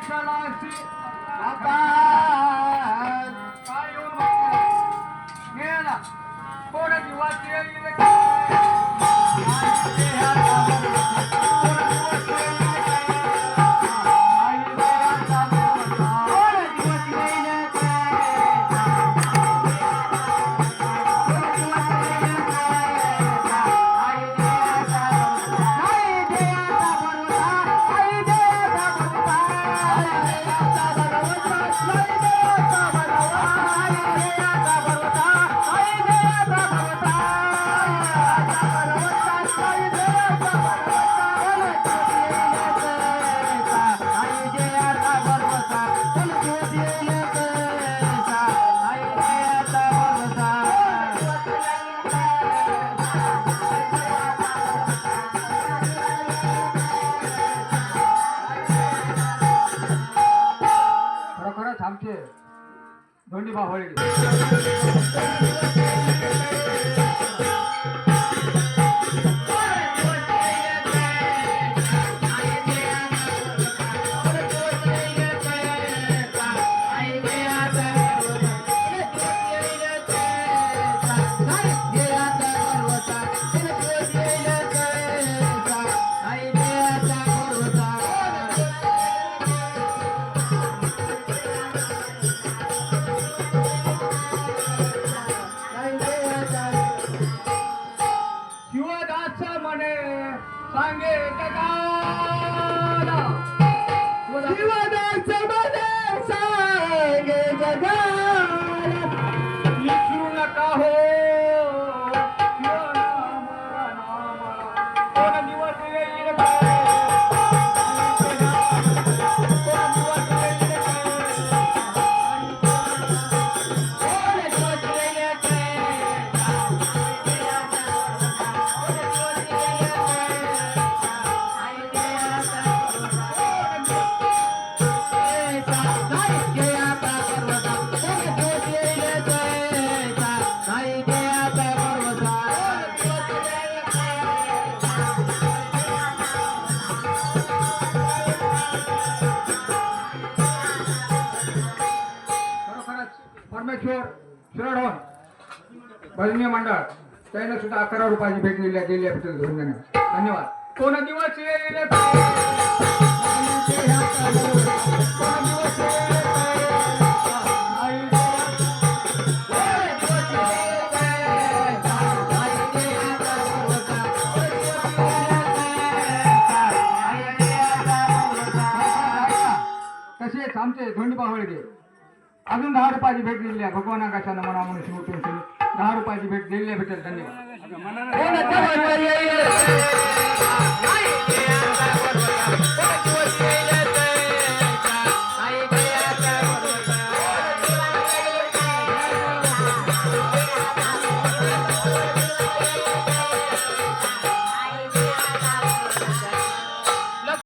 विठ्ठलाची आता काय येऊन बसला? गेला कोण दिवस येईल काय? आई देहाचा भरोसा. कोण दिवस येईल काय? आई देहाचा भरोसा. कोण दिवस येईल खरोखरच आमचे दोन्ही भावळे शिवदास म्हणे सांगे जगाला शिवदास मध्ये सांगे जगाला विसरू नका हो शिवनाम नामाला. कोण दिवस येईल काय? कोण दिवस येईल खरोखरच परमेश्वर शिरडोन भजनी मंडळ त्याने सुद्धा 11 रुपयाची भेट दिली आहे धन्यवाद. कोण दिवस येईल काय? कोण दिवस येईल काय? आई तसेच आमचे धोंडी पावळगे अजून 10 रुपयाची भेट दिली आहे. भगवान आकाशानं मना मनुष्य उठून 10 रुपयाची भेट दिली आहे. भेटेल धन्यवाद.